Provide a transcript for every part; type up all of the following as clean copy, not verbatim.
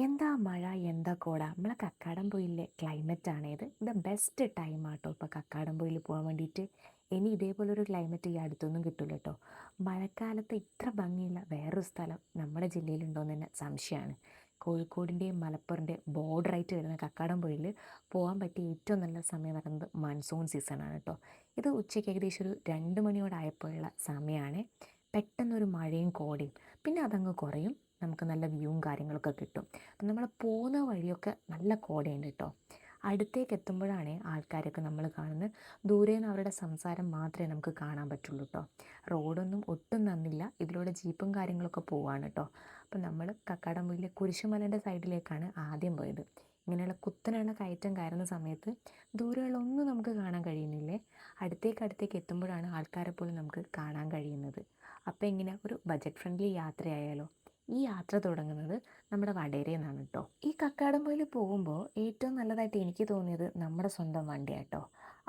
എന്താ മഴ, എന്താ കോട. നമ്മളെ കക്കാടംപൊയിലിലെ ക്ലൈമറ്റാണ് ഇത് ബെസ്റ്റ് ടൈമാട്ടോ ഇപ്പോൾ കക്കാടംപൊയിൽ പോകാൻ വേണ്ടിയിട്ട്. ഇനി ഇതേപോലൊരു ക്ലൈമറ്റ് ഈ അടുത്തൊന്നും കിട്ടില്ല കേട്ടോ. മഴക്കാലത്ത് ഇത്ര ഭംഗിയുള്ള വേറൊരു സ്ഥലം നമ്മുടെ ജില്ലയിലുണ്ടോയെന്ന് തന്നെ സംശയമാണ്. കോഴിക്കോടിൻ്റെയും മലപ്പുറൻ്റെയും ബോർഡറായിട്ട് വരുന്ന കക്കാടംപൊയിൽ പോകാൻ പറ്റിയ ഏറ്റവും നല്ല സമയം പറയുന്നത് മൺസൂൺ സീസണാണ് കേട്ടോ. ഇത് ഉച്ചയ്ക്ക് ഏകദേശം ഒരു 2 മണിയോടായപ്പോഴുള്ള സമയമാണ്. പെട്ടെന്നൊരു മഴയും കോടയും, പിന്നെ അതങ്ങ് കുറയും. നമുക്ക് നല്ല വ്യൂവും കാര്യങ്ങളൊക്കെ കിട്ടും. അപ്പം നമ്മൾ പോകുന്ന വഴിയൊക്കെ നല്ല കോടയുണ്ട് കേട്ടോ. അടുത്തേക്ക് എത്തുമ്പോഴാണ് ആൾക്കാരൊക്കെ നമ്മൾ കാണുന്നത്. ദൂരെ നിന്ന് അവരുടെ സംസാരം മാത്രമേ നമുക്ക് കാണാൻ പറ്റുള്ളൂ കേട്ടോ. റോഡൊന്നും ഒട്ടും നന്നില്ല, ഇതിലൂടെ ജീപ്പും കാര്യങ്ങളൊക്കെ പോവാണ് കേട്ടോ. അപ്പം നമ്മൾ കക്കാടംപൊയിലെ കുരിശുമലേൻ്റെ സൈഡിലേക്കാണ് ആദ്യം പോയത്. ഇങ്ങനെയുള്ള കുത്തനെയുള്ള കയറ്റം കയറുന്ന സമയത്ത് ദൂരെയുള്ള ഒന്നും നമുക്ക് കാണാൻ കഴിയുന്നില്ലേ. അടുത്തേക്ക് എത്തുമ്പോഴാണ് ആൾക്കാരെ പോലും നമുക്ക് കാണാൻ കഴിയുന്നത്. അപ്പോൾ ഇങ്ങനെ ഒരു ബജറ്റ് ഫ്രണ്ട്ലി യാത്രയായാലോ. ഈ യാത്ര തുടങ്ങുന്നത് നമ്മുടെ വടേരയിൽ നിന്നാണ് കേട്ടോ. ഈ കക്കാടംപൊയിൽ പോകുമ്പോൾ ഏറ്റവും നല്ലതായിട്ട് എനിക്ക് തോന്നിയത് നമ്മുടെ സ്വന്തം വണ്ടിയാട്ടോ.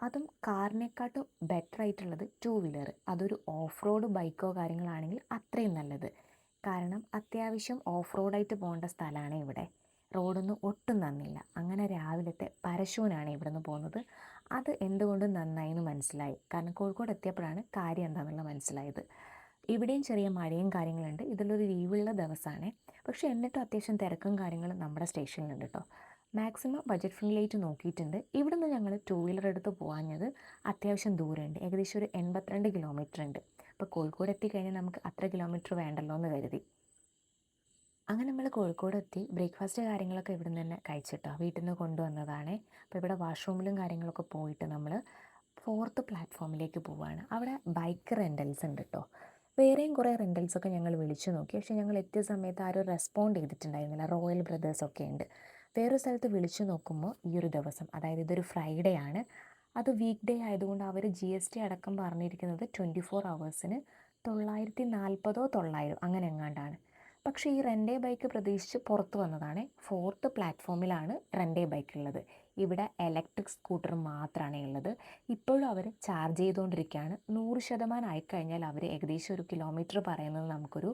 അതും കാറിനെക്കാട്ടും ബെറ്റർ ആയിട്ടുള്ളത് ടു വീലർ. അതൊരു ഓഫ് റോഡ് ബൈക്കോ കാര്യങ്ങളാണെങ്കിൽ അത്രയും നല്ലത്. കാരണം അത്യാവശ്യം ഓഫ് റോഡായിട്ട് പോകേണ്ട സ്ഥലമാണ് ഇവിടെ. റോഡൊന്നും ഒട്ടും നന്നില്ല. അങ്ങനെ രാവിലത്തെ പരശൂനാണ് ഇവിടെ നിന്ന് പോകുന്നത്. അത് എന്തുകൊണ്ടും നന്നായി എന്ന് മനസ്സിലായി. കാരണം കോഴിക്കോട് എത്തിയപ്പോഴാണ് കാര്യം എന്താണെന്നുള്ളത് മനസ്സിലായത്. ഇവിടെയും ചെറിയ മഴയും കാര്യങ്ങളുണ്ട്. ഇതിലൊരു ലീവുള്ള ദിവസമാണ്. പക്ഷേ എന്നിട്ടും അത്യാവശ്യം തിരക്കും കാര്യങ്ങളും നമ്മുടെ സ്റ്റേഷനിലുണ്ട് കേട്ടോ. മാക്സിമം ബജറ്റ് ഫ്രണ്ട്ലി ആയിട്ട് നോക്കിയിട്ടുണ്ട്. ഇവിടെ നിന്ന് ഞങ്ങൾ ടു വീലർ എടുത്ത് പോകാഞ്ഞത് അത്യാവശ്യം ദൂരമുണ്ട്. ഏകദേശം ഒരു 82 കിലോമീറ്റർ ഉണ്ട്. അപ്പോൾ കോഴിക്കോട് എത്തിക്കഴിഞ്ഞാൽ നമുക്ക് അത്ര കിലോമീറ്റർ വേണ്ടല്ലോ എന്ന് കരുതി. അങ്ങനെ നമ്മൾ കോഴിക്കോട് എത്തി. ബ്രേക്ക്ഫാസ്റ്റ് കാര്യങ്ങളൊക്കെ ഇവിടെ നിന്ന് തന്നെ കഴിച്ചിട്ടോ. വീട്ടിൽ നിന്ന് കൊണ്ടുവന്നതാണ്. അപ്പോൾ ഇവിടെ വാഷ്റൂമിലും കാര്യങ്ങളൊക്കെ പോയിട്ട് നമ്മൾ 4th പ്ലാറ്റ്ഫോമിലേക്ക് പോവുകയാണ്. അവിടെ ബൈക്ക് റെൻ്റൽസ് ഉണ്ട് കേട്ടോ. വേറെയും കുറേ റെൻ്റൽസൊക്കെ ഞങ്ങൾ വിളിച്ചു നോക്കി. പക്ഷേ ഞങ്ങൾ എത്തിയ സമയത്ത് ആരും റെസ്പോണ്ട് ചെയ്തിട്ടുണ്ടായിരുന്നില്ല. റോയൽ ബ്രദേഴ്സൊക്കെ ഉണ്ട്. വേറൊരു സ്ഥലത്ത് വിളിച്ചു നോക്കുമ്പോൾ ഈ ഒരു ദിവസം, അതായത് ഇതൊരു ഫ്രൈഡേ ആണ്, അത് വീക്ക് ഡേ ആയതുകൊണ്ട് അവർ GST അടക്കം പറഞ്ഞിരിക്കുന്നത് 24 ഹവേഴ്സിന് 940 900 അങ്ങനെ എങ്ങാണ്ടാണ്. പക്ഷേ ഈ റെൻ്റേ ബൈക്ക് പ്രതീക്ഷിച്ച് പുറത്ത് വന്നതാണ്. 4th പ്ലാറ്റ്ഫോമിലാണ് റെൻ്റേ ബൈക്ക് ഉള്ളത്. ഇവിടെ ഇലക്ട്രിക് സ്കൂട്ടർ മാത്രമാണ് ഉള്ളത്. ഇപ്പോഴും അവർ ചാർജ് ചെയ്തുകൊണ്ടിരിക്കുകയാണ്. 100% ആയിക്കഴിഞ്ഞാൽ അവർ ഏകദേശം ഒരു കിലോമീറ്റർ പറയുന്നത് നമുക്കൊരു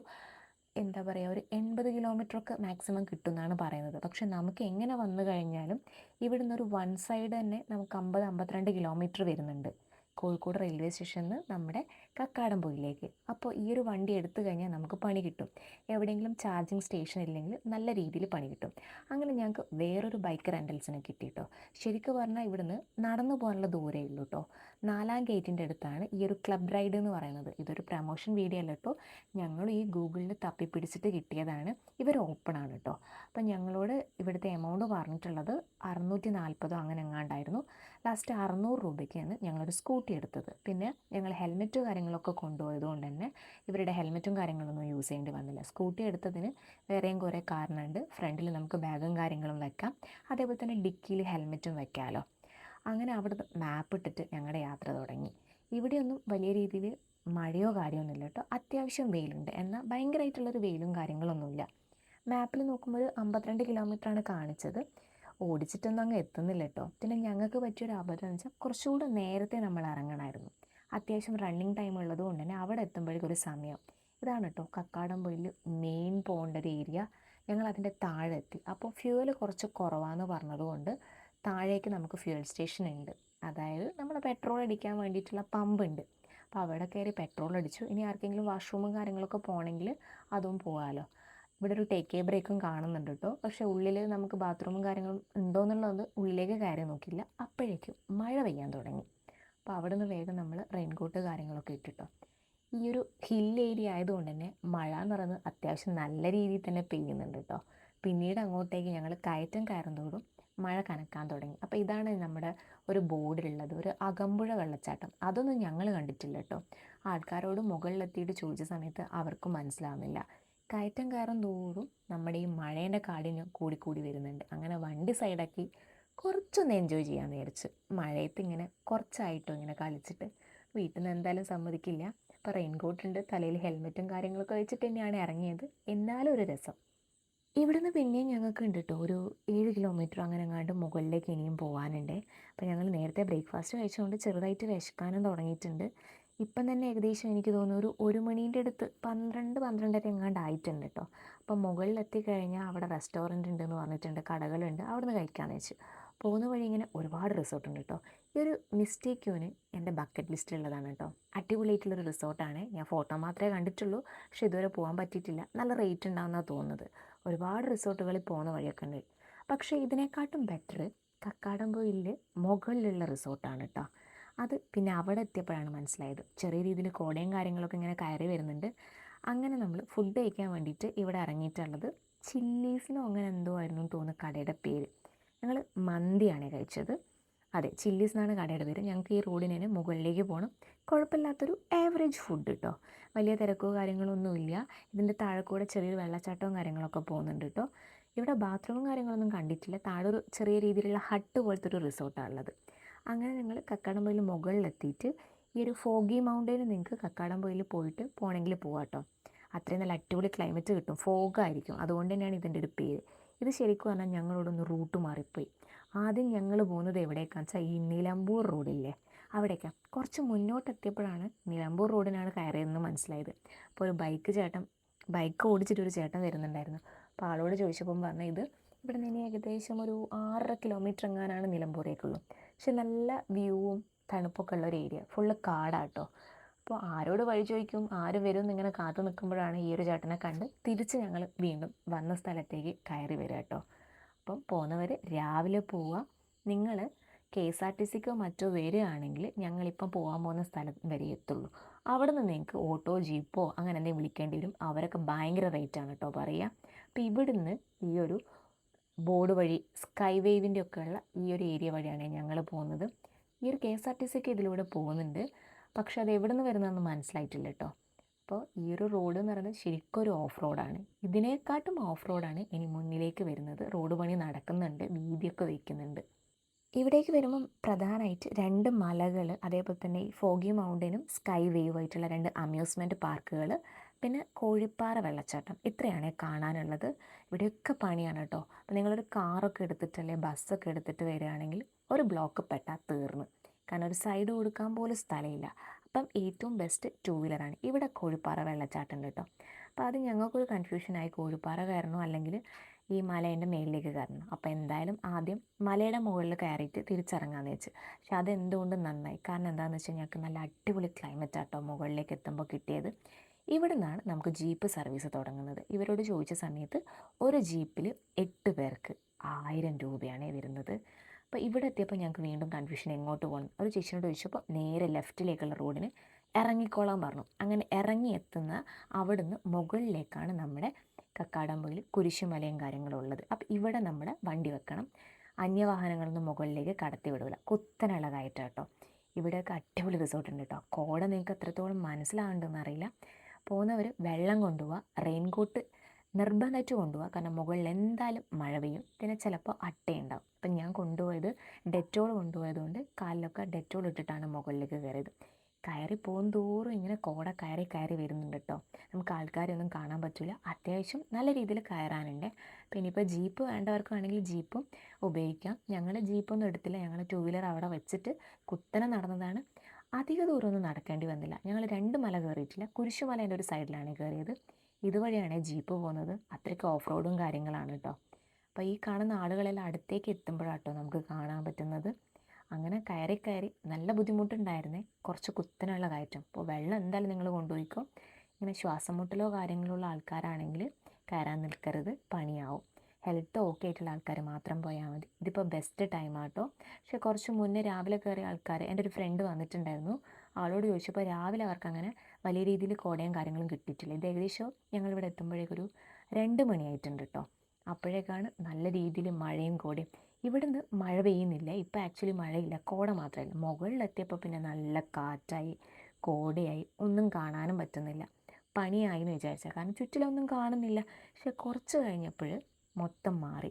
എന്താ പറയുക, ഒരു 80 കിലോമീറ്ററൊക്കെ മാക്സിമം കിട്ടുമെന്നാണ് പറയുന്നത്. പക്ഷെ നമുക്ക് എങ്ങനെ വന്നു കഴിഞ്ഞാലും ഇവിടുന്ന് ഒരു വൺ സൈഡ് തന്നെ നമുക്ക് 50-52 കിലോമീറ്റർ വരുന്നുണ്ട് കോഴിക്കോട് റെയിൽവേ സ്റ്റേഷനിൽ നിന്ന് നമ്മുടെ കക്കാടംപൊയിലേക്ക്. അപ്പോൾ ഈ ഒരു വണ്ടി എടുത്തു കഴിഞ്ഞാൽ നമുക്ക് പണി കിട്ടും. എവിടെയെങ്കിലും ചാർജിങ് സ്റ്റേഷൻ ഇല്ലെങ്കിൽ നല്ല രീതിയിൽ പണി കിട്ടും. അങ്ങനെ ഞങ്ങൾക്ക് വേറൊരു ബൈക്ക് റെൻ്റൽസിന് കിട്ടി കേട്ടോ. ശരിക്കും പറഞ്ഞാൽ ഇവിടുന്ന് നടന്നു പോകാനുള്ള ദൂരമേ ഉള്ളൂ കേട്ടോ. 4ാം ഗേറ്റിൻ്റെ അടുത്താണ് ഈ ഒരു ക്ലബ് റൈഡ് എന്ന് പറയുന്നത്. ഇതൊരു പ്രമോഷൻ വീഡിയോ അല്ല കേട്ടോ. ഞങ്ങൾ ഈ ഗൂഗിളിൽ തപ്പിപ്പിടിച്ചിട്ട് കിട്ടിയതാണ്. ഇവർ ഓപ്പൺ ആണ് കേട്ടോ. അപ്പം ഞങ്ങളോട് ഇവിടുത്തെ എമൗണ്ട് പറഞ്ഞിട്ടുള്ളത് 640 അങ്ങനെ എങ്ങാണ്ടായിരുന്നു. ലാസ്റ്റ് 600 രൂപയ്ക്കാണ് ഞങ്ങളൊരു സ്കൂട്ടി എടുത്തത്. പിന്നെ ഞങ്ങൾ ഹെൽമെറ്റ് കാര്യങ്ങളൊക്കെ കൊണ്ടുപോയത് കൊണ്ട് തന്നെ ഇവരുടെ ഹെൽമെറ്റും കാര്യങ്ങളൊന്നും യൂസ് ചെയ്യേണ്ടി വന്നില്ല. സ്കൂട്ടി എടുത്തതിന് വേറെയും കുറേ കാരണമുണ്ട്. ഫ്രണ്ടിൽ നമുക്ക് ബാഗും കാര്യങ്ങളും വെക്കാം, അതേപോലെ തന്നെ ഡിക്കിയിൽ ഹെൽമെറ്റും വെക്കാമല്ലോ. അങ്ങനെ അവിടുത്തെ മാപ്പ് ഇട്ടിട്ട് ഞങ്ങളുടെ യാത്ര തുടങ്ങി. ഇവിടെയൊന്നും വലിയ രീതിയിൽ മഴയോ കാര്യമൊന്നുമില്ല കേട്ടോ. അത്യാവശ്യം വെയിലുണ്ട്, എന്നാൽ ഭയങ്കരമായിട്ടുള്ളൊരു വെയിലും കാര്യങ്ങളൊന്നുമില്ല. മാപ്പിൽ നോക്കുമ്പോൾ ഒരു 52 കിലോമീറ്ററാണ് കാണിച്ചത്. ഓടിച്ചിട്ടൊന്നും അങ്ങ് എത്തുന്നില്ല കേട്ടോ. പിന്നെ ഞങ്ങൾക്ക് പറ്റിയൊരു അബദ്ധം എന്ന് വെച്ചാൽ കുറച്ചുകൂടെ നേരത്തെ നമ്മൾ ഇറങ്ങണമായിരുന്നു. അത്യാവശ്യം റണ്ണിങ് ടൈം ഉള്ളത് കൊണ്ട് തന്നെ അവിടെ എത്തുമ്പോഴേക്കും ഒരു സമയം. ഇതാണ് കേട്ടോ കക്കാടംപൊയിൽ മെയിൻ പോകേണ്ട ഒരു ഏരിയ. ഞങ്ങൾ അതിൻ്റെ താഴെ എത്തി. അപ്പോൾ ഫ്യൂവൽ കുറച്ച് കുറവാന്ന് പറഞ്ഞതുകൊണ്ട് താഴേക്ക് നമുക്ക് ഫ്യൂവൽ സ്റ്റേഷൻ ഉണ്ട്. അതായത് നമ്മൾ പെട്രോൾ അടിക്കാൻ വേണ്ടിയിട്ടുള്ള പമ്പ് ഉണ്ട്. അപ്പോൾ അവിടെ കയറി പെട്രോൾ അടിച്ചു. ഇനി ആർക്കെങ്കിലും വാഷ്റൂമും കാര്യങ്ങളൊക്കെ പോകണമെങ്കിൽ അതും പോകാമല്ലോ. ഇവിടെ ഒരു ടേക്ക് എ ബ്രേക്കും കാണുന്നുണ്ട് കേട്ടോ. പക്ഷേ ഉള്ളിൽ നമുക്ക് ബാത്റൂമും കാര്യങ്ങളും ഉണ്ടോ എന്നുള്ളത് ഉള്ളിലേക്ക് കയറി നോക്കില്ല. അപ്പോഴേക്കും മഴ പെയ്യാൻ തുടങ്ങി. അപ്പോൾ അവിടെ നിന്ന് വേഗം നമ്മൾ റെയിൻകോട്ട് കാര്യങ്ങളൊക്കെ ഇട്ടിട്ടോ. ഈ ഒരു ഹിൽ ഏരിയ ആയതുകൊണ്ട് തന്നെ മഴ എന്ന് പറയുന്നത് അത്യാവശ്യം നല്ല രീതിയിൽ തന്നെ പെയ്യുന്നുണ്ട് കേട്ടോ. പിന്നീട് അങ്ങോട്ടേക്ക് ഞങ്ങൾ കയറ്റം കയറുന്നതോടും മഴ കനക്കാൻ തുടങ്ങി. അപ്പോൾ ഇതാണ് നമ്മുടെ ഒരു ബോർഡിലുള്ളത്, ഒരു അകമ്പുഴ വെള്ളച്ചാട്ടം. അതൊന്നും ഞങ്ങൾ കണ്ടിട്ടില്ല കേട്ടോ. ആൾക്കാരോട് മുകളിലെത്തിയിട്ട് ചോദിച്ച സമയത്ത് അവർക്കും മനസ്സിലാവുന്നില്ല. കയറ്റം കയറും തോറും നമ്മുടെ ഈ മഴേൻ്റെ കാഠിന്യം കൂടിക്കൂടി വരുന്നുണ്ട്. അങ്ങനെ വണ്ടി സൈഡാക്കി കുറച്ചൊന്ന് എൻജോയ് ചെയ്യാമെന്ന് വിചാരിച്ച്. മഴയത്ത് ഇങ്ങനെ കുറച്ചായിട്ടോ ഇങ്ങനെ കളിച്ചിട്ട്. വീട്ടിൽ നിന്ന് എന്തായാലും സമ്മതിക്കില്ല. അപ്പോൾ റെയിൻകോട്ടുണ്ട്, തലയിൽ ഹെൽമെറ്റും കാര്യങ്ങളൊക്കെ വെച്ചിട്ട് തന്നെയാണ് ഇറങ്ങിയത്. എന്നാലും ഒരു രസം. ഇവിടുന്ന് പിന്നെയും ഞങ്ങൾക്ക് ഉണ്ട് കേട്ടോ ഒരു 7 കിലോമീറ്റർ അങ്ങനെ എങ്ങാണ്ട് മുകളിലേക്ക് ഇനിയും പോകാനുണ്ട്. അപ്പോൾ ഞങ്ങൾ നേരത്തെ ബ്രേക്ക്ഫാസ്റ്റ് കഴിച്ചുകൊണ്ട് ചെറുതായിട്ട് വിശക്കാനും തുടങ്ങിയിട്ടുണ്ട്. ഇപ്പം തന്നെ ഏകദേശം എനിക്ക് തോന്നുന്നു ഒരു മണീൻ്റെ അടുത്ത് 12-12:30 എങ്ങാണ്ട് ആയിട്ടുണ്ട് കേട്ടോ. അപ്പം മുകളിലെത്തിക്കഴിഞ്ഞാൽ അവിടെ റെസ്റ്റോറൻറ്റ് ഉണ്ടെന്ന് പറഞ്ഞിട്ടുണ്ട്, കടകളുണ്ട്, അവിടെ നിന്ന് കഴിക്കാമെന്ന് വെച്ച്. പോകുന്ന വഴി ഇങ്ങനെ ഒരുപാട് റിസോർട്ടുണ്ട് കേട്ടോ. ഈ ഒരു മിസ്റ്റേക്ക് ക്യൂന് എൻ്റെ ബക്കറ്റ് ലിസ്റ്റിലുള്ളതാണ് കേട്ടോ. അടിപൊളിയായിട്ടുള്ളൊരു റിസോർട്ടാണ്. ഞാൻ ഫോട്ടോ മാത്രമേ കണ്ടിട്ടുള്ളൂ, പക്ഷേ ഇതുവരെ പോകാൻ പറ്റിയിട്ടില്ല. നല്ല റേറ്റ് ഉണ്ടാകുമെന്നാണ് തോന്നുന്നത്. ഒരുപാട് റിസോർട്ടുകളിൽ പോകുന്ന വഴിയൊക്കെ ഉണ്ട്. പക്ഷേ ഇതിനെക്കാട്ടും ബെറ്റർ കക്കാടംപൊയിലിൽ മുകളിലുള്ള റിസോർട്ടാണ് കേട്ടോ. അത് പിന്നെ അവിടെ എത്തിയപ്പോഴാണ് മനസ്സിലായത്. ചെറിയ രീതിയിൽ കോടയും കാര്യങ്ങളൊക്കെ ഇങ്ങനെ കയറി വരുന്നുണ്ട്. അങ്ങനെ നമ്മൾ ഫുഡ് കഴിക്കാൻ വേണ്ടിയിട്ട് ഇവിടെ ഇറങ്ങിയിട്ടുള്ളത് ചില്ലീസിനോ അങ്ങനെ എന്തോ ആയിരുന്നു തോന്നുന്നു കടയുടെ പേര്. ഞങ്ങൾ മന്തിയാണ് കഴിച്ചത്. അതെ, ചില്ലീസ് എന്നാണ് കടയുടെ പേര്. ഞങ്ങൾക്ക് ഈ റോഡിന് തന്നെ മുകളിലേക്ക് പോകണം. കുഴപ്പമില്ലാത്തൊരു ആവറേജ് ഫുഡ് കേട്ടോ. വലിയ തിരക്കോ കാര്യങ്ങളോ ഒന്നുമില്ല. ഇതിൻ്റെ താഴെ കൂടെ ചെറിയൊരു വെള്ളച്ചാട്ടവും കാര്യങ്ങളൊക്കെ പോകുന്നുണ്ട് കേട്ടോ. ഇവിടെ ബാത്റൂമും കാര്യങ്ങളൊന്നും കണ്ടിട്ടില്ല. താഴെ ഒരു ചെറിയ രീതിയിലുള്ള ഹട്ട് പോലത്തെ ഒരു റിസോർട്ടാണ് ഉള്ളത്. അങ്ങനെ ഞങ്ങൾ കക്കാടംപൊയിൽ മുകളിലെത്തിയിട്ട് ഈ ഒരു ഫോഗി മൗണ്ടൈന് നിങ്ങൾക്ക് കക്കാടംപൊയിൽ പോയിട്ട് പോകണമെങ്കിൽ പോകാം കേട്ടോ. അത്രയും നല്ല അടിപൊളി ക്ലൈമറ്റ് കിട്ടും, ഫോഗായിരിക്കും. അതുകൊണ്ട് തന്നെയാണ് ഇതിൻ്റെ ഒരു പേര്. ഇത് ശരിക്കും പറഞ്ഞാൽ ഞങ്ങളോടൊന്ന് റൂട്ട് മാറിപ്പോയി. ആദ്യം ഞങ്ങൾ പോകുന്നത് എവിടേക്കാണെന്ന് വെച്ചാൽ ഈ നിലമ്പൂർ റോഡില്ലേ അവിടേക്കാണ്. കുറച്ച് മുന്നോട്ടെത്തിയപ്പോഴാണ് നിലമ്പൂർ റോഡിനാണ് കയറിയതെന്ന് മനസ്സിലായത്. അപ്പോൾ ഒരു ബൈക്ക് ഓടിച്ചിട്ടൊരു ചേട്ടൻ വരുന്നുണ്ടായിരുന്നു. അപ്പോൾ ആളോട് ചോദിച്ചപ്പം പറഞ്ഞു ഇത് ഇവിടെ നിന്ന് ഏകദേശം ഒരു 6.5 കിലോമീറ്റർ എങ്ങാനാണ് നിലമ്പൂരേക്കുള്ളൂ. പക്ഷെ നല്ല വ്യൂവും തണുപ്പൊക്കെ ഉള്ള ഒരു ഏരിയ, ഫുള്ള് കാടാട്ടോ. അപ്പോൾ ആരോട് വഴി ചോദിക്കും, ആര് വരും എന്നിങ്ങനെ കാത്തു നിൽക്കുമ്പോഴാണ് ഈ ഒരു ചേട്ടനെ കണ്ട് തിരിച്ച് ഞങ്ങൾ വീണ്ടും വന്ന സ്ഥലത്തേക്ക് കയറി വരിക കേട്ടോ. അപ്പം പോകുന്നവർ രാവിലെ പോവുക. നിങ്ങൾ KSRTCക്കോ മറ്റോ വരികയാണെങ്കിൽ ഞങ്ങളിപ്പം പോകാൻ പോകുന്ന സ്ഥലം വരെ എത്തുള്ളൂ. അവിടെ നിന്ന് നിങ്ങൾക്ക് ഓട്ടോ ജീപ്പോ അങ്ങനെ എന്തെങ്കിലും വിളിക്കേണ്ടി വരും. അവരൊക്കെ ഭയങ്കര റേറ്റാണ് കേട്ടോ പറയുക. അപ്പോൾ ഇവിടുന്ന് ഈ ഒരു ബോർഡ് വഴി സ്കൈ വേവിൻ്റെ ഒക്കെ ഉള്ള ഈ ഒരു ഏരിയ വഴിയാണ് ഞങ്ങൾ പോകുന്നത്. ഈ ഒരു KSRTCക്ക് ഇതിലൂടെ പോകുന്നുണ്ട്, പക്ഷെ അത് എവിടെ നിന്ന് വരുന്നതെന്ന് മനസ്സിലായിട്ടില്ല കേട്ടോ. അപ്പോൾ ഈ ഒരു റോഡ് എന്ന് പറയുന്നത് ശരിക്കും ഒരു ഓഫ് റോഡാണ്. ഇതിനെക്കാട്ടും ഓഫ് റോഡാണ് ഇനി മുന്നിലേക്ക് വരുന്നത്. റോഡ് പണി നടക്കുന്നുണ്ട്, വീതിയൊക്കെ വയ്ക്കുന്നുണ്ട്. ഇവിടേക്ക് വരുമ്പം പ്രധാനമായിട്ട് 2 മലകൾ, അതേപോലെ തന്നെ ഈ ഫോഗി മൗണ്ടനും സ്കൈ വേവ് ആയിട്ടുള്ള 2 അമ്യൂസ്മെൻറ്റ് പാർക്കുകൾ, പിന്നെ കോഴിപ്പാറ വെള്ളച്ചാട്ടം, ഇത്രയാണ് കാണാനുള്ളത്. ഇവിടെയൊക്കെ പണിയാണ് കേട്ടോ. അപ്പോൾ നിങ്ങളൊരു കാറൊക്കെ എടുത്തിട്ട് അല്ലെങ്കിൽ ബസ്സൊക്കെ എടുത്തിട്ട് വരികയാണെങ്കിൽ ഒരു ബ്ലോക്ക് പെട്ടാൽ തീർന്ന്. കാരണം ഒരു സൈഡ് കൊടുക്കാൻ പോലും സ്ഥലമില്ല. അപ്പം ഏറ്റവും ബെസ്റ്റ് 2 വീലറാണ്. ഇവിടെ കോഴിപ്പാറ വെള്ളച്ചാട്ടം ഉണ്ട് കേട്ടോ. അപ്പോൾ അത് ഞങ്ങൾക്കൊരു കൺഫ്യൂഷനായി, കോഴിപ്പാറ കയറണോ അല്ലെങ്കിൽ ഈ മലേൻ്റെ മേലിലേക്ക് കയറണം. അപ്പോൾ എന്തായാലും ആദ്യം മലയുടെ മുകളിൽ കയറിയിട്ട് തിരിച്ചിറങ്ങാമെന്ന് വെച്ച്. പക്ഷെ അതെന്തുകൊണ്ട് നന്നായി. കാരണം എന്താണെന്ന് വെച്ചാൽ ഞങ്ങൾക്ക് നല്ല അടിപൊളി ക്ലൈമറ്റ് ആട്ടോ മുകളിലേക്ക് എത്തുമ്പോൾ കിട്ടിയത്. ഇവിടെ നിന്നാണ് നമുക്ക് ജീപ്പ് സർവീസ് തുടങ്ങുന്നത്. ഇവരോട് ചോദിച്ച സമയത്ത് ഒരു ജീപ്പിൽ 8 പേർക്ക് 1000 രൂപയാണ് വരുന്നത്. അപ്പോൾ ഇവിടെ എത്തിയപ്പോൾ ഞങ്ങൾക്ക് വീണ്ടും കൺഫ്യൂഷൻ, എങ്ങോട്ട് പോകണം. ഒരു ചേച്ചിനോട് ചോദിച്ചപ്പോൾ നേരെ ലെഫ്റ്റിലേക്കുള്ള റോഡിന് ഇറങ്ങിക്കോളാൻ പറഞ്ഞു. അങ്ങനെ ഇറങ്ങി എത്തുന്ന അവിടുന്ന് മുകളിലേക്കാണ് നമ്മുടെ കക്കാടംപൊയിൽ കുരിശുമലയും കാര്യങ്ങളും ഉള്ളത്. അപ്പോൾ ഇവിടെ നമ്മൾ വണ്ടി വെക്കണം. അന്യവാഹനങ്ങളൊന്നും മുകളിലേക്ക് കടത്തി വിടില്ല. കുത്തനുള്ള കയറ്റം കേട്ടോ. ഇവിടെയൊക്കെ അടിപൊളി റിസോർട്ട് ഉണ്ട് കേട്ടോ. കോട നിങ്ങൾക്ക് എത്രത്തോളം മനസ്സിലാവുന്നുണ്ടെന്ന് അറിയില്ല. പോകുന്നവർ വെള്ളം കൊണ്ടുപോവുക, റെയിൻകോട്ട് നിർബന്ധമായിട്ട് കൊണ്ടുപോവുക. കാരണം മുകളിൽ എന്തായാലും മഴ പെയ്യും, പിന്നെ ചിലപ്പോൾ അട്ടയുണ്ടാവും. അപ്പം ഞാൻ കൊണ്ടുപോയത് ഡെറ്റോൾ കൊണ്ടുപോയതുകൊണ്ട് കാലിലൊക്കെ ഡെറ്റോൾ ഇട്ടിട്ടാണ് മുകളിലേക്ക് കയറിയത്. കയറി പോകും തോറും ഇങ്ങനെ കോട കയറി വരുന്നുണ്ട് കേട്ടോ. നമുക്ക് ആൾക്കാരൊന്നും കാണാൻ പറ്റില്ല. അത്യാവശ്യം നല്ല രീതിയിൽ കയറാനുണ്ട്. പിന്നെ ഇപ്പോൾ ജീപ്പ് വേണ്ടവർക്കാണെങ്കിൽ ജീപ്പും ഉപയോഗിക്കാം. ഞങ്ങൾ ജീപ്പൊന്നും എടുത്തില്ല. ഞങ്ങൾ 2 വീലർ അവിടെ വെച്ചിട്ട് കുത്തനെ നടന്നതാണ്. അധിക ദൂരമൊന്നും നടക്കേണ്ടി വന്നില്ല. ഞങ്ങൾ 2 മല കയറിയിട്ടില്ല. കുരിശുമലേൻ്റെ ഒരു സൈഡിലാണ് കയറിയത്. ഇതുവഴിയാണ് ജീപ്പ് പോകുന്നത്. അത്രയ്ക്ക് ഓഫ് റോഡും കാര്യങ്ങളാണ് കേട്ടോ. അപ്പോൾ ഈ കാണുന്ന ആളുകളെല്ലാം അടുത്തേക്ക് എത്തുമ്പോഴാട്ടോ നമുക്ക് കാണാൻ പറ്റുന്നത്. അങ്ങനെ കയറി നല്ല ബുദ്ധിമുട്ടുണ്ടായിരുന്നേ. കുറച്ച് കുത്തനുള്ള കയറ്റം. അപ്പോൾ വെള്ളം എന്തായാലും നിങ്ങൾ കൊണ്ടുപോയിക്കോ. ഇങ്ങനെ ശ്വാസം മുട്ടലോ കാര്യങ്ങളോ ഉള്ള ആൾക്കാരാണെങ്കിൽ കയറാൻ നിൽക്കരുത്, പണിയാവും. ഹെൽത്ത് ഓക്കെ ആയിട്ടുള്ള ആൾക്കാർ മാത്രം പോയാൽ മതി. ഇതിപ്പോൾ ബെസ്റ്റ് ടൈമാട്ടോ. പക്ഷേ കുറച്ച് മുന്നേ രാവിലെ കയറിയ ആൾക്കാർ, എൻ്റെ ഒരു ഫ്രണ്ട് വന്നിട്ടുണ്ടായിരുന്നു. ആളോട് ചോദിച്ചപ്പോൾ രാവിലെ അവർക്ക് അങ്ങനെ വലിയ രീതിയിൽ കോടയും കാര്യങ്ങളും കിട്ടിയിട്ടില്ല. ഇത് ഏകദേശം ഞങ്ങളിവിടെ എത്തുമ്പോഴേക്കൊരു 2 മണിയായിട്ടുണ്ട് കേട്ടോ. അപ്പോഴേക്കാണ് നല്ല രീതിയിൽ മഴയും കോടയും. ഇവിടുന്ന് മഴ പെയ്യുന്നില്ല. ഇപ്പോൾ ആക്ച്വലി മഴയില്ല, കോട മാത്രമല്ല. മുകളിലെത്തിയപ്പോൾ പിന്നെ നല്ല കാറ്റായി, കോടയായി, ഒന്നും കാണാനും പറ്റുന്നില്ല. പണിയായി എന്ന് വിചാരിച്ചാൽ, കാരണം ചുറ്റിലൊന്നും കാണുന്നില്ല. പക്ഷെ കുറച്ച് കഴിഞ്ഞപ്പോൾ മൊത്തം മാറി.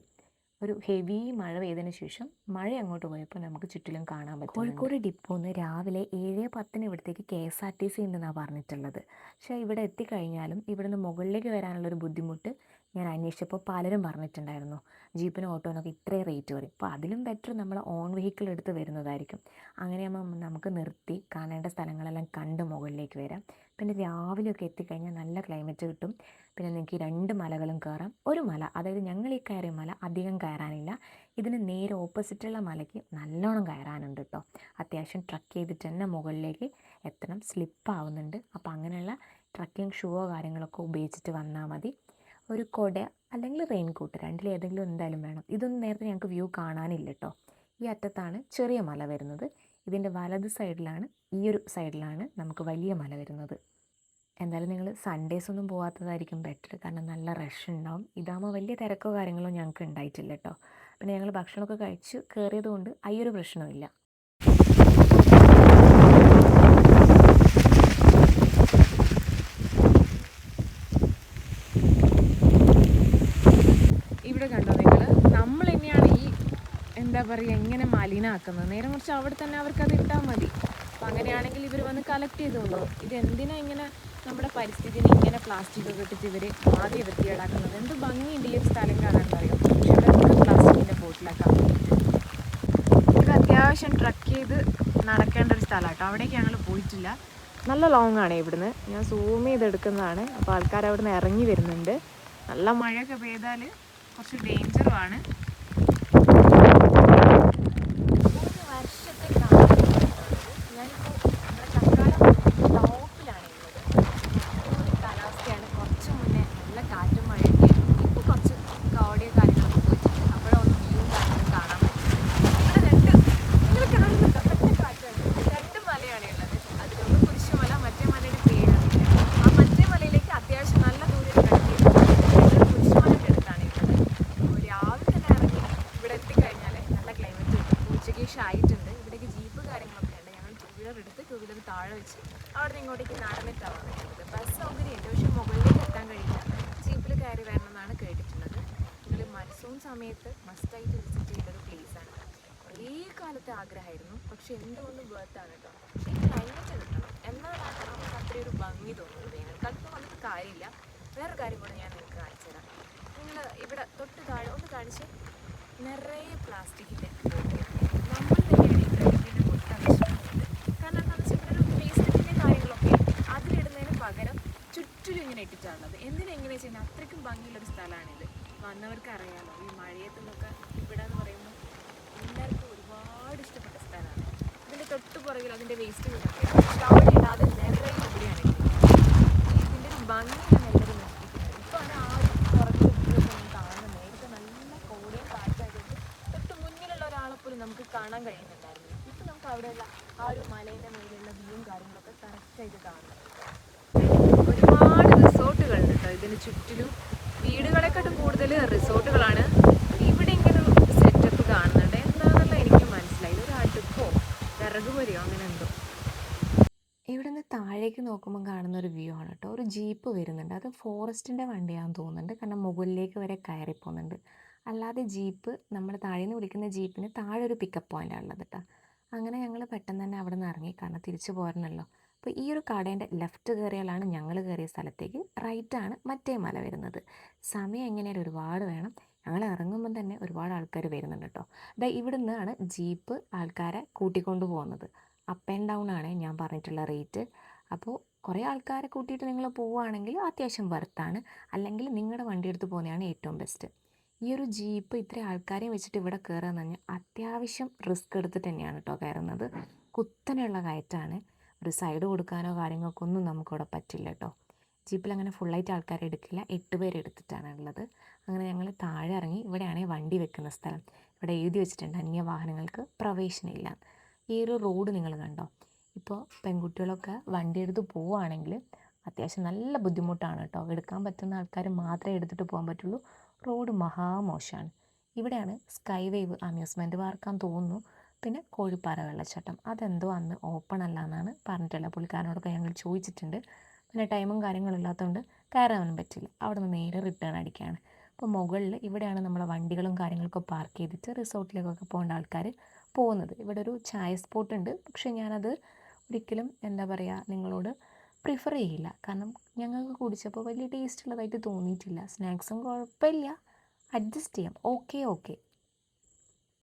ഒരു ഹെവി മഴ പെയ്തതിന് ശേഷം മഴ അങ്ങോട്ട് പോയപ്പോൾ നമുക്ക് ചുറ്റിലും കാണാൻ പറ്റും. കോഴിക്കോട് ഡിപ്പോന്ന് രാവിലെ 7:10 ഇവിടത്തേക്ക് KSRTC ഉണ്ടെന്നാണ് പറഞ്ഞിട്ടുള്ളത്. പക്ഷേ ഇവിടെ എത്തിക്കഴിഞ്ഞാലും ഇവിടുന്ന് മുകളിലേക്ക് വരാനുള്ളൊരു ബുദ്ധിമുട്ട് ഞാൻ അന്വേഷിച്ചപ്പോൾ പലരും പറഞ്ഞിട്ടുണ്ടായിരുന്നു ജീപ്പിനും ഓട്ടോനൊക്കെ ഇത്രയും റേറ്റ് പറയും. അപ്പോൾ അതിലും ബെറ്റർ നമ്മൾ ഓൺ വെഹിക്കിൾ എടുത്ത് വരുന്നതായിരിക്കും. അങ്ങനെയാകുമ്പോൾ നമുക്ക് നിർത്തി കാണേണ്ട സ്ഥലങ്ങളെല്ലാം കണ്ട് മുകളിലേക്ക് വരാം. പിന്നെ രാവിലെയൊക്കെ എത്തിക്കഴിഞ്ഞാൽ നല്ല ക്ലൈമറ്റ് കിട്ടും. പിന്നെ നിങ്ങൾക്ക് ഈ 2 മലകളും കയറാം. ഒരു മല, അതായത് ഞങ്ങൾ ഈ കയറിയ മല അധികം കയറാനില്ല. ഇതിന് നേരെ ഓപ്പോസിറ്റുള്ള മലയ്ക്ക് നല്ലോണം കയറാനുണ്ട് കേട്ടോ. അത്യാവശ്യം ട്രക്ക് ചെയ്തിട്ട് തന്നെ മുകളിലേക്ക് എത്തണം. സ്ലിപ്പാവുന്നുണ്ട്. അപ്പോൾ അങ്ങനെയുള്ള ട്രക്കിംഗ് ഷൂവോ കാര്യങ്ങളൊക്കെ ഉപയോഗിച്ചിട്ട് വന്നാൽ മതി. ഒരു കുട അല്ലെങ്കിൽ റെയിൻകോട്ട്, രണ്ടിലേതെങ്കിലും എന്തായാലും വേണം. ഇതൊന്നും നേരത്തെ ഞങ്ങൾക്ക് വ്യൂ കാണാനില്ല കേട്ടോ. ഈ അറ്റത്താണ് ചെറിയ മല വരുന്നത്. ഇതിൻ്റെ വലത് സൈഡിലാണ്, ഈ ഒരു സൈഡിലാണ് നമുക്ക് വലിയ മല വരുന്നത്. എന്തായാലും നിങ്ങൾ സൺഡേസ് ഒന്നും പോകാത്തതായിരിക്കും ബെറ്റർ, കാരണം നല്ല റഷ് ഉണ്ടാവും. ഇതാകുമ്പോൾ വലിയ തിരക്കോ കാര്യങ്ങളോ ഞങ്ങൾക്ക് ഉണ്ടായിട്ടില്ല കേട്ടോ. പിന്നെ ഞങ്ങൾ ഭക്ഷണമൊക്കെ കഴിച്ച് കയറിയത് കൊണ്ട് ആ ഒരു പ്രശ്നമില്ല. ഇവിടെ കണ്ടോ നിങ്ങൾ, നമ്മൾ തന്നെയാണ് ഈ എന്താ പറയുക ഇങ്ങനെ മലിനാക്കുന്നത്. നേരെ മറിച്ച് അവിടെ തന്നെ അവർക്കത് ഇട്ടാൽ മതി. അപ്പം അങ്ങനെയാണെങ്കിൽ ഇവർ വന്ന് കളക്ട് ചെയ്തോളൂ. ഇതെന്തിനാ ഇങ്ങനെ നമ്മുടെ പരിസ്ഥിതിനെ ഇങ്ങനെ പ്ലാസ്റ്റിക് ഒക്കെ ഇട്ടിട്ട് ഇവർ ആദ്യം വൃത്തികേടാക്കുന്നത്? എന്ത് ഭംഗിയുണ്ട് ഈ ഒരു സ്ഥലം കാണാൻ പറയും. പക്ഷെ ഇവിടെ പ്ലാസ്റ്റിക്കിൻ്റെ ബോട്ടിലൊക്കെ ഇത് അത്യാവശ്യം ട്രക്ക് ചെയ്ത് നടക്കേണ്ട ഒരു സ്ഥലമാണ് കേട്ടോ. അവിടേക്ക് ഞങ്ങൾ പോയിട്ടില്ല. നല്ല ലോങ് ആണ് ഇവിടുന്ന്. ഞാൻ സൂം ചെയ്തെടുക്കുന്നതാണ്. അപ്പോൾ ആൾക്കാർ അവിടെ നിന്ന് ഇറങ്ങി വരുന്നുണ്ട്. നല്ല മഴയൊക്കെ പെയ്താൽ കുറച്ച് ഡേഞ്ചറുമാണ്. ഒരു വർഷത്തെ ഞാനിപ്പോൾ നമ്മുടെ കക്കാടം ടോപ്പിലാണ് ഉള്ളത്. ഒരു കാലാവസ്ഥയാണ്. കുറച്ച് മുന്നേ നല്ല കാറ്റും മഴയൊക്കെ. ഇപ്പോൾ കുറച്ച് ഓഡിയോ കാര്യങ്ങളൊക്കെ പോയിട്ടുണ്ട്. അപ്പോഴൊന്ന് വ്യൂവും കാര്യങ്ങളും കാണാൻ പറ്റും. ഇവിടെ നിങ്ങൾ കാണുന്നുണ്ടോ? നല്ല കാറ്റാണ്. 2 മലയാണ് ഉള്ളത്. അതിലൊന്ന് കുരിശുമല, മറ്റേ മലയുടെ പേരാണ്. ആ മറ്റേ മലയിലേക്ക് അത്യാവശ്യം നല്ല ദൂരം കടത്തിയിട്ടുണ്ട്. കുരിശുമലയുടെ അടുത്താണ് ഉള്ളത്. രാവിലെ തന്നെ ഇറങ്ങി ഇവിടെ എത്തിക്കഴിഞ്ഞാൽ നല്ല ക്ലൈമറ്റ് കിട്ടും. ഉച്ചയ്ക്ക് ആയിട്ടുണ്ട്. ഇവിടേക്ക് ജീപ്പ് കാര്യങ്ങളൊക്കെ ഉണ്ട്. ഞങ്ങൾ 2 വീലർ എടുത്ത് 2 വീലർ താഴെ വെച്ച് അവിടെ നിന്ന് ഇങ്ങോട്ടേക്ക് നടന്നിട്ടാണ് വരുന്നത്. ബസ് സൗകര്യമുണ്ട്, പക്ഷേ മുകളിലേക്ക് എത്താൻ കഴിയില്ല. ജീപ്പിൽ കയറി വരണമെന്നാണ് കേട്ടിട്ടുള്ളത്. നിങ്ങൾ മൺസൂൺ സമയത്ത് മസ്റ്റായിട്ട് വിസിറ്റ് ചെയ്യേണ്ട ഒരു പ്ലേസാണ്. കുറേ കാലത്തെ ആഗ്രഹമായിരുന്നു, പക്ഷെ എന്തുകൊണ്ടും വേർത്താണ് കേട്ടോ. ഈ ക്ലൈമറ്റ് കിട്ടണം, എന്നാലാണ് നമുക്ക് അത്രയൊരു ഭംഗി തോന്നുന്നത്. വേനൽക്കാലത്ത് വന്നിട്ട് കാര്യമില്ല. വേറൊരു കാര്യം കൂടെ ഞാൻ നിങ്ങൾക്ക് കാണിച്ചു തരാം. നിങ്ങൾ ഇവിടെ തൊട്ട് താഴെ ഒന്ന് കാണിച്ച്, നിറയെ പ്ലാസ്റ്റിക്കിൻ്റെ ബോട്ടിൽ. നമ്മൾ തന്നെയാണ് ഈ പ്ലാസ്റ്റിക്കിൻ്റെ ബോട്ടിൽ ആവശ്യപ്പെടുന്നത്. കാരണം എന്താണെന്ന് വെച്ചാൽ ഇവിടെ ഒരു വേസ്റ്റിൻ്റെ കാര്യങ്ങളൊക്കെ അതിലിടുന്നതിന് പകരം ചുറ്റിലും ഇങ്ങനെ ഇട്ടിട്ടാണുള്ളത്. എന്തിനെങ്ങനെ വെച്ച് കഴിഞ്ഞാൽ അത്രയ്ക്കും ഭംഗിയുള്ളൊരു സ്ഥലമാണിത്. വന്നവർക്ക് അറിയാമല്ലോ, ഈ മഴയത്തു നിന്നൊക്കെ ഇവിടെ എന്ന് പറയുമ്പോൾ എല്ലാവർക്കും ഒരുപാട് ഇഷ്ടപ്പെട്ട സ്ഥലമാണ്. ഇതിൻ്റെ തൊട്ട് പുറകിൽ അതിൻ്റെ വേസ്റ്റ് വീണൊക്കെ, പക്ഷെ അവിടെ ഇടാതെ നിറയെ ഇവിടെയാണ്. ഇതിൻ്റെ ഒരു ഭംഗി ഞാൻ എല്ലാവരും നോക്കിയിട്ടുണ്ട്. ഇപ്പോൾ അത് ആ പുറകിലൊന്നും കാണുന്നത്. നേരത്തെ നല്ല കോടിയും കാറ്റായതുകൊണ്ട് തൊട്ട് മുന്നിലുള്ള ഒരാളെപ്പോലും നമുക്ക് കാണാൻ കഴിയുന്നുണ്ടായിരുന്നു. ഇപ്പം നമുക്ക് അവിടെയുള്ള ആ ഒരു മലേൻ്റെ മേലെയുള്ള വ്യൂവും കാര്യങ്ങളൊക്കെ കറക്റ്റായിട്ട് കാണും. ഒരുപാട് റിസോർട്ടുകളുണ്ട് കേട്ടോ ഇതിന് ചുറ്റിലും. വീടുകളെക്കാട്ടും കൂടുതൽ റിസോർട്ടുകളാണ്. ഇവിടെ ഇങ്ങനെ ഒരു സെറ്റപ്പ് കാണുന്നുണ്ട്. എന്താണെന്നുള്ള എനിക്ക് മനസ്സിലായില്ല. ഒരു അടുപ്പോ വിറക് പൊരിയോ അങ്ങനെ എന്തോ. ഇവിടെ നിന്ന് താഴേക്ക് നോക്കുമ്പോൾ കാണുന്ന ഒരു വ്യൂ ആണ് കേട്ടോ. ഒരു ജീപ്പ് വരുന്നുണ്ട്. അത് ഫോറസ്റ്റിൻ്റെ വണ്ടിയാണെന്ന് തോന്നുന്നുണ്ട്, കാരണം മുകളിലേക്ക് വരെ കയറി പോകുന്നുണ്ട്. അല്ലാതെ ജീപ്പ്, നമ്മൾ താഴെ നിന്ന് വിളിക്കുന്ന ജീപ്പിന് താഴെ ഒരു പിക്കപ്പ് പോയിൻ്റാണ് ഉള്ളത് കേട്ടോ. അങ്ങനെ ഞങ്ങൾ പെട്ടെന്ന് തന്നെ അവിടെ നിന്ന് ഇറങ്ങി, കാരണം തിരിച്ചു പോരണല്ലോ. അപ്പോൾ ഈ ഒരു കടേൻ്റെ ലെഫ്റ്റ് കയറിയാലാണ് ഞങ്ങൾ കയറിയ സ്ഥലത്തേക്ക്, റൈറ്റാണ് മറ്റേ മല വരുന്നത്. സമയം എങ്ങനെയാലും ഒരുപാട് വേണം. ഞങ്ങൾ ഇറങ്ങുമ്പം തന്നെ ഒരുപാട് ആൾക്കാർ വരുന്നുണ്ട് കേട്ടോ. ദാ ഇവിടെ നിന്നാണ് ജീപ്പ് ആൾക്കാരെ കൂട്ടിക്കൊണ്ട് പോകുന്നത്. അപ്പ് ആൻഡ് ഡൗൺ ആണ് ഞാൻ പറഞ്ഞിട്ടുള്ള റേറ്റ്. അപ്പോൾ കുറേ ആൾക്കാരെ കൂട്ടിയിട്ട് നിങ്ങൾ പോവുകയാണെങ്കിൽ അത്യാവശ്യം വർത്താണ്. അല്ലെങ്കിൽ നിങ്ങളുടെ വണ്ടി എടുത്ത് പോകുന്നതാണ് ഏറ്റവും ബെസ്റ്റ്. ഈ ഒരു ജീപ്പ് ഇത്രയും ആൾക്കാരെയും വെച്ചിട്ട് ഇവിടെ കയറുക എന്ന് പറഞ്ഞാൽ അത്യാവശ്യം റിസ്ക് എടുത്തിട്ട് തന്നെയാണ് കേട്ടോ കയറുന്നത്. കുത്തനെയുള്ള കയറ്റാണ്. ഒരു സൈഡ് കൊടുക്കാനോ കാര്യങ്ങൾക്കോ ഒന്നും നമുക്കിവിടെ പറ്റില്ല കേട്ടോ. ജീപ്പിൽ അങ്ങനെ ഫുള്ളായിട്ട് ആൾക്കാരെ എടുക്കില്ല. 8 പേര് എടുത്തിട്ടാണ് ഉള്ളത്. അങ്ങനെ ഞങ്ങൾ താഴെ ഇറങ്ങി. ഇവിടെയാണ് വണ്ടി വെക്കുന്ന സ്ഥലം. ഇവിടെ എഴുതി വെച്ചിട്ടുണ്ട് അന്യവാഹനങ്ങൾക്ക് പ്രവേശനമില്ല. ഈ ഒരു റോഡ് നിങ്ങൾ കണ്ടോ? ഇപ്പോൾ പെൺകുട്ടികളൊക്കെ വണ്ടി എടുത്ത് പോവുകയാണെങ്കിൽ അത്യാവശ്യം നല്ല ബുദ്ധിമുട്ടാണ് കേട്ടോ. എടുക്കാൻ പറ്റുന്ന ആൾക്കാർ മാത്രമേ എടുത്തിട്ട് പോകാൻ പറ്റുള്ളൂ. റോഡ് മഹാമോശമാണ്. ഇവിടെയാണ് സ്കൈ വേവ് അമ്യൂസ്മെൻറ്റ് പാർക്കാന്ന് തോന്നുന്നു. പിന്നെ കോഴിപ്പാറ വെള്ളച്ചാട്ടം, അതെന്തോ അന്ന് ഓപ്പൺ അല്ല എന്നാണ് പറഞ്ഞിട്ടുള്ളത്. പുള്ളിക്കാരനോടൊക്കെ ഞങ്ങൾ ചോദിച്ചിട്ടുണ്ട്. പിന്നെ ടൈമും കാര്യങ്ങളും ഇല്ലാത്തതുകൊണ്ട് കയറാനും പറ്റില്ല. അവിടെ നിന്ന് നേരെ റിട്ടേൺ അടിക്കുകയാണ്. അപ്പോൾ മുകളിൽ ഇവിടെയാണ് നമ്മളെ വണ്ടികളും കാര്യങ്ങളൊക്കെ പാർക്ക് ചെയ്തിട്ട് റിസോർട്ടിലേക്കൊക്കെ പോകേണ്ട ആൾക്കാർ പോകുന്നത്. ഇവിടെ ഒരു ചായ സ്പോട്ട് ഉണ്ട്, പക്ഷേ ഞാനത് ഒരിക്കലും എന്താ പറയുക നിങ്ങളോട് പ്രിഫർ ചെയ്യില്ല. കാരണം ഞങ്ങൾക്ക് കുടിച്ചപ്പോൾ വലിയ ടേസ്റ്റ് ഉള്ളതായിട്ട് തോന്നിയിട്ടില്ല. സ്നാക്സും കുഴപ്പമില്ല, അഡ്ജസ്റ്റ് ചെയ്യാം, ഓക്കെ ഓക്കെ.